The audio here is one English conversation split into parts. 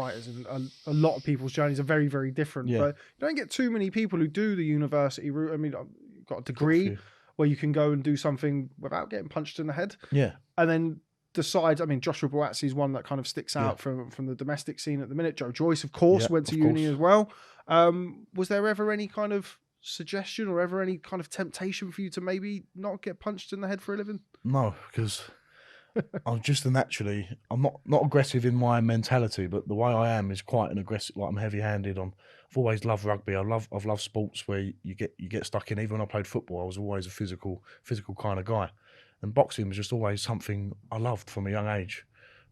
fighters, and a lot of people's journeys are very, very different. But you don't get too many people who do the university route. I mean, you've got a degree where you can go and do something without getting punched in the head. Yeah. And then decide, I mean, Joshua Boazzi is one that kind of sticks out from the domestic scene at the minute. Joe Joyce, of course, went to uni as well. Was there ever any kind of suggestion or ever any kind of temptation for you to maybe not get punched in the head for a living? No, because I'm just I'm not aggressive in my mentality, but the way I am is quite an aggressive. Like, I'm heavy-handed. I've always loved rugby. I've loved sports where you get stuck in. Even when I played football, I was always a physical kind of guy, and boxing was just always something I loved from a young age.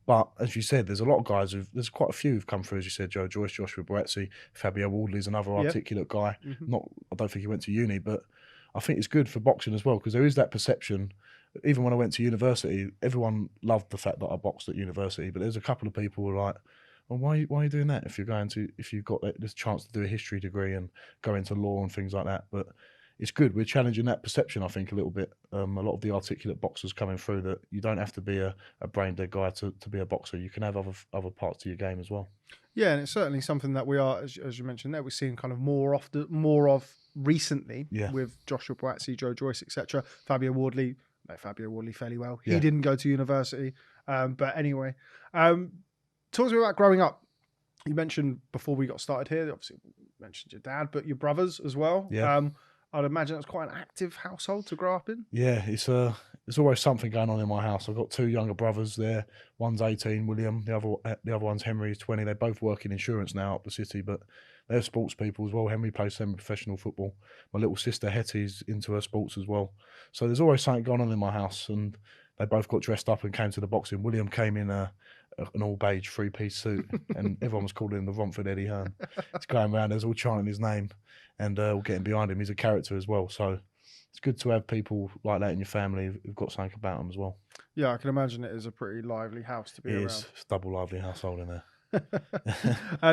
But as you said, there's a lot of guys there's quite a few who've come through, as you said, Joe Joyce, Joshua Boazzi, Fabio Wardley's another articulate guy. I don't think he went to uni, but I think it's good for boxing as well, because there is that perception. Even when I went to university, everyone loved the fact that I boxed at university, but there's a couple of people who were like, well, why are you doing that if you've got this chance to do a history degree and go into law and things like that? But it's good. We're challenging that perception, I think, a little bit. A lot of the articulate boxers coming through, that you don't have to be a brain dead guy to be a boxer. You can have other parts to your game as well. Yeah, and it's certainly something that we are, as you mentioned there, we're seeing kind of more of recently with Joshua Boazzi, Joe Joyce, etc. Fabio Wardley fairly well. He didn't go to university. But anyway, talk to me about growing up. You mentioned before we got started here, obviously you mentioned your dad, but your brothers as well. Yeah. I'd imagine it's quite an active household to grow up in. Yeah, there's always something going on in my house. I've got two younger brothers there. One's 18, William. The other one's Henry, he's 20. They both work in insurance now up the city, but they're sports people as well. Henry plays semi-professional football. My little sister Hetty's into her sports as well. So there's always something going on in my house, and they both got dressed up and came to the boxing. William came in an all-beige three-piece suit, and everyone was calling him the Romford Eddie Hearn. He's going around, there's all chanting his name, and all getting behind him. He's a character as well, so it's good to have people like that in your family who've got something about them as well. Yeah, I can imagine it is a pretty lively house to be around. It's a double lively household in there.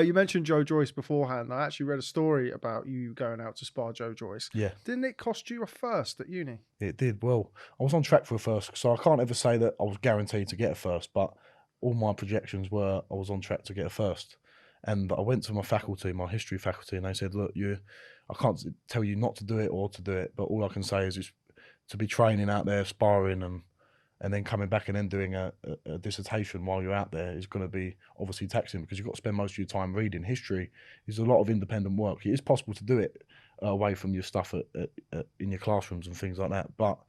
You mentioned Joe Joyce beforehand. I actually read a story about you going out to spar Joe Joyce. Yeah. Didn't it cost you a first at uni? It did. Well, I was on track for a first, so I can't ever say that I was guaranteed to get a first, but all my projections were I was on track to get a first. And I went to my faculty, my history faculty, and they said, look, I can't tell you not to do it or to do it, but all I can say is to be training out there, sparring, and then coming back and then doing a dissertation while you're out there is going to be obviously taxing, because you've got to spend most of your time reading. History is a lot of independent work. It is possible to do it away from your stuff in your classrooms and things like that, but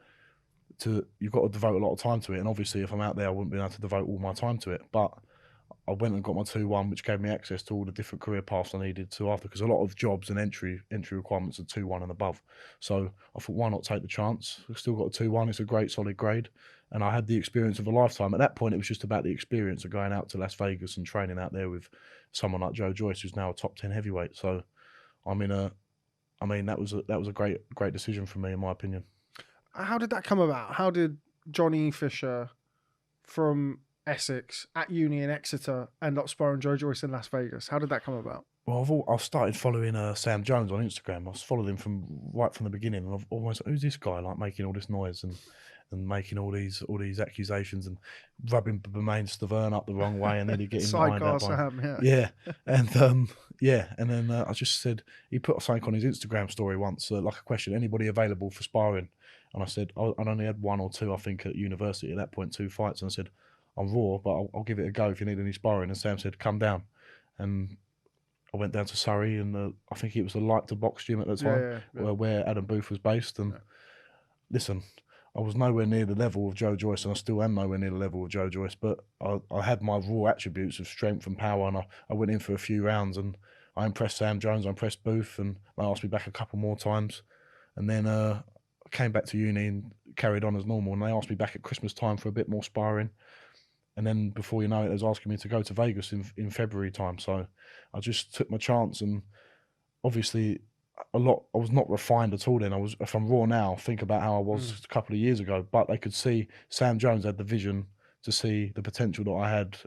you've got to devote a lot of time to it. And obviously, if I'm out there, I wouldn't be able to devote all my time to it. But I went and got my 2-1, which gave me access to all the different career paths I needed to after, because a lot of jobs and entry requirements are 2-1 and above. So I thought, why not take the chance? I've still got a 2-1. It's a great solid grade. And I had the experience of a lifetime. At that point, it was just about the experience of going out to Las Vegas and training out there with someone like Joe Joyce, who's now a top 10 heavyweight. So that was a great decision for me, in my opinion. How did that come about? How did Johnny Fisher from Essex at uni in Exeter end up sparring Joe Joyce in Las Vegas? How did that come about? Well, I've started following Sam Jones on Instagram. I've followed him right from the beginning, and I've always, who's this guy, like, making all this noise and making all these accusations and rubbing Bermain Stavern up the wrong way, and then he getting behind that Sam, yeah. And and then I just said, he put something on his Instagram story once, like a question, anybody available for sparring? And I said, I only had 1 or 2, I think, at university at that point, 2 fights, and I said, I'm raw, but I'll give it a go if you need any sparring. And Sam said, come down. And I went down to Surrey, and I think it was the Like to Box gym at the time, where Adam Booth was based. And listen, I was nowhere near the level of Joe Joyce, and I still am nowhere near the level of Joe Joyce, but I had my raw attributes of strength and power, and I went in for a few rounds, and I impressed Sam Jones, I impressed Booth, and they asked me back a couple more times. And then I came back to uni and carried on as normal, and they asked me back at Christmas time for a bit more sparring. And then before you know it, they was asking me to go to Vegas in February time. So I just took my chance, and obviously I was not refined at all then. If I'm raw now, think about how I was a couple of years ago. But they could see, Sam Jones had the vision to see the potential that I had,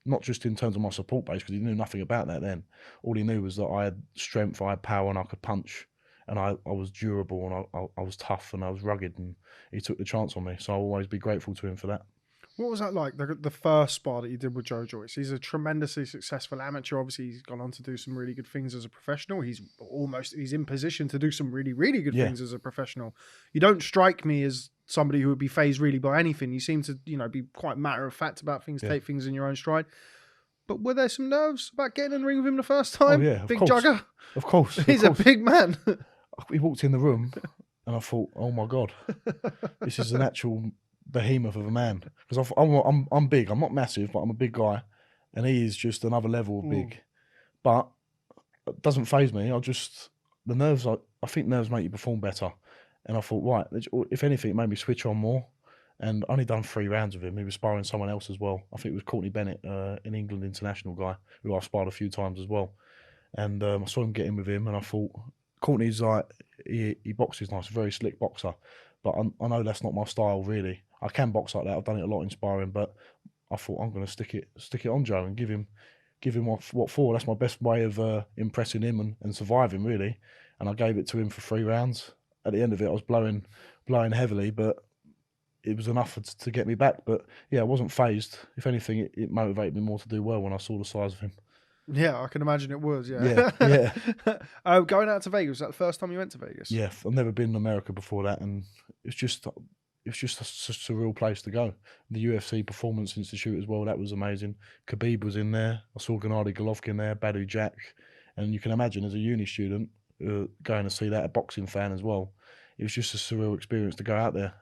not just in terms of my support base, because he knew nothing about that then. All he knew was that I had strength, I had power, and I could punch. And I was durable, and I was tough, and I was rugged, and he took the chance on me. So I'll always be grateful to him for that. What was that like, the first spar that you did with Joe Joyce? He's a tremendously successful amateur. Obviously, he's gone on to do some really good things as a professional. He's in position to do some really, really good things as a professional. You don't strike me as somebody who would be fazed really by anything. You seem to, be quite matter of fact about things, take things in your own stride. But were there some nerves about getting in the ring with him the first time? Oh, yeah, of big course. jugger. Of course. He's a big man. He walked in the room and I thought, oh my God, this is an actual behemoth of a man. Because I'm big. I'm not massive, but I'm a big guy. And he is just another level of big. But it doesn't faze me. The nerves, I think nerves make you perform better. And I thought, right, if anything, it made me switch on more. And I only done 3 rounds with him. He was sparring someone else as well. I think it was Courtney Bennett, an England international guy, who I've sparred a few times as well. And I saw him get in with him, and I thought, Courtney's like, he boxes nice, very slick boxer. But I know that's not my style, really. I can box like that. I've done it a lot in sparring, but I thought I'm going to stick it on Joe and give him what for. That's my best way of impressing him and surviving, really. And I gave it to him for 3 rounds. At the end of it, I was blowing heavily, but it was enough to get me back. But yeah, I wasn't fazed. If anything, it motivated me more to do well when I saw the size of him. Yeah, I can imagine it was. Yeah. Going out to Vegas, was that the first time you went to Vegas? Yeah, I've never been in America before that, and it's just a surreal place to go. The UFC Performance Institute as well, that was amazing. Khabib was in there. I saw Gennady Golovkin there, Badu Jack, and you can imagine as a uni student going to see that, a boxing fan as well. It was just a surreal experience to go out there.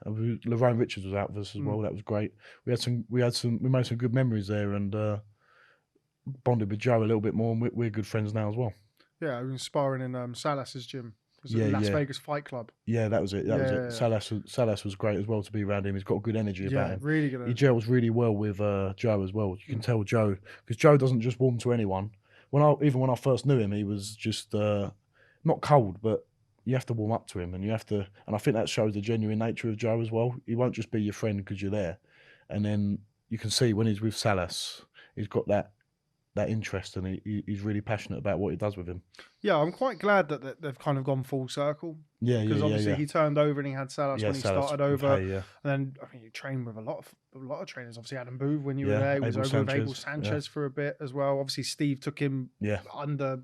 Lorraine Richards was out with us as well. That was great. We made some good memories there, and bonded with Joe a little bit more, and we're good friends now as well. Yeah, I've been sparring in Salas's gym. Las Vegas Fight Club. Yeah, that was it. That was it. Salas was great as well to be around him. He's got good energy about him. Really good energy. He gels really well with Joe as well. You can tell Joe, because Joe doesn't just warm to anyone. Even when I first knew him, he was just not cold, but you have to warm up to him, and I think that shows the genuine nature of Joe as well. He won't just be your friend because you're there. And then you can see when he's with Salas, he's got that interest, and he's really passionate about what he does with him. Yeah, I'm quite glad that they've kind of gone full circle. Because obviously he turned over and he had Salas when he started over. And then you trained with a lot of trainers. Obviously Adam Booth when you were there. He was over with Abel Sanchez for a bit as well. Obviously Steve took him under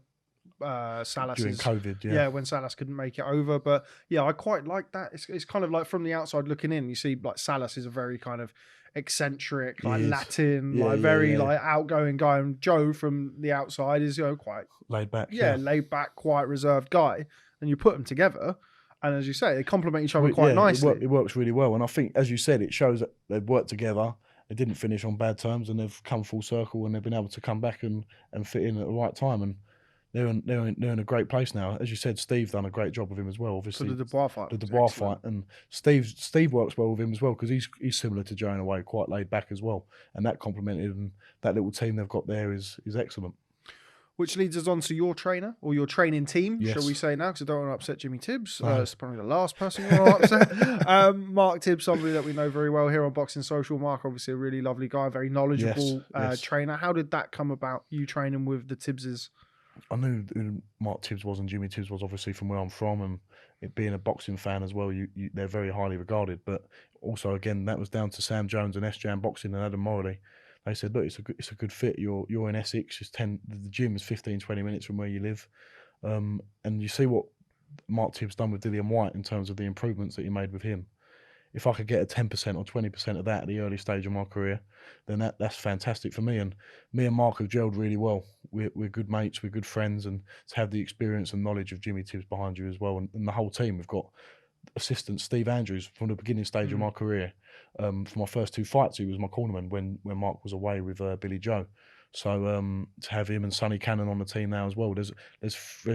Salas during COVID. When Salas couldn't make it over. But yeah, I quite like that. It's kind of like from the outside looking in, you see like Salas is a very kind of eccentric, like Latin, very like outgoing guy, and Joe from the outside is quite laid back. Laid back, quite reserved guy. And you put them together, and as you say, they complement each other quite nicely. It works really well, and I think, as you said, it shows that they've worked together. They didn't finish on bad terms, and they've come full circle, and they've been able to come back and fit in at the right time. And they're in a great place now. As you said, Steve done a great job with him as well. Obviously, for the Dubois fight. The Dubois fight, and Steve works well with him as well, because he's similar to Joe in a way, quite laid back as well. And that complemented, and that little team they've got there is excellent. Which leads us on to your trainer, or your training team, shall we say now, because I don't want to upset Jimmy Tibbs. It's probably the last person you want to upset. Mark Tibbs, somebody that we know very well here on Boxing Social. Mark, obviously a really lovely guy, very knowledgeable trainer. How did that come about, you training with the Tibbses? I knew who Mark Tibbs was and Jimmy Tibbs was, obviously, from where I'm from, and it being a boxing fan as well, they're very highly regarded. But also, again, that was down to Sam Jones and S-Jam Boxing and Adam Morley. They said, look, it's a good fit. You're in Essex. The gym is 15, 20 minutes from where you live. And you see what Mark Tibbs done with Dillian Whyte in terms of the improvements that he made with him. If I could get a 10% or 20% of that at the early stage of my career, then that's fantastic for me. And me and Mark have gelled really well. We're good mates, we're good friends, and to have the experience and knowledge of Jimmy Tibbs behind you as well, and the whole team. We've got assistant Steve Andrews from the beginning stage of my career. For my first 2 fights, he was my cornerman when Mark was away with Billy Joe. So to have him and Sonny Cannon on the team now as well, there's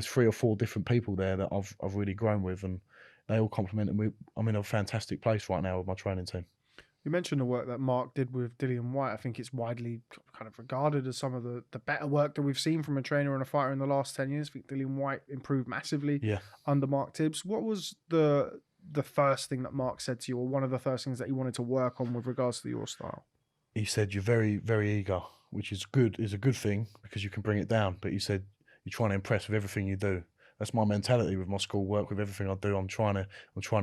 3 or 4 different people there that I've really grown with, and they all complement, and I'm in a fantastic place right now with my training team. You mentioned the work that Mark did with Dillian Whyte. I think it's widely kind of regarded as some of the better work that we've seen from a trainer and a fighter in the last 10 years. I think Dillian Whyte improved massively under Mark Tibbs. What was the first thing that Mark said to you, or one of the first things that he wanted to work on with regards to your style? He said, you're very, very eager, which is a good thing because you can bring it down. But he said, you're trying to impress with everything you do. That's my mentality with my schoolwork, with everything I do. I'm trying to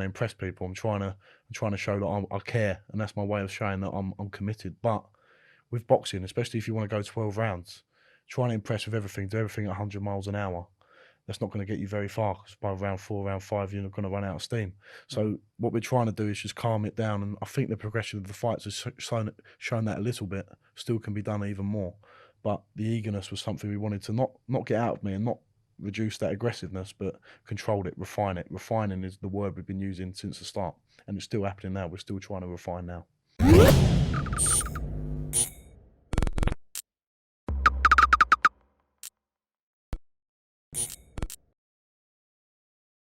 impress people. I'm trying to show that I care, and that's my way of showing that I'm committed. But with boxing, especially if you want to go 12 rounds, trying to impress with everything, do everything at 100 miles an hour, that's not going to get you very far, because by round 4, round 5, you're going to run out of steam. So what we're trying to do is just calm it down, and I think the progression of the fights has shown that a little bit. Still can be done even more, but the eagerness was something we wanted to not get out of me, and not reduce that aggressiveness, but control it, refine it. Refining is the word we've been using since the start, and it's still happening now. We're still trying to refine now.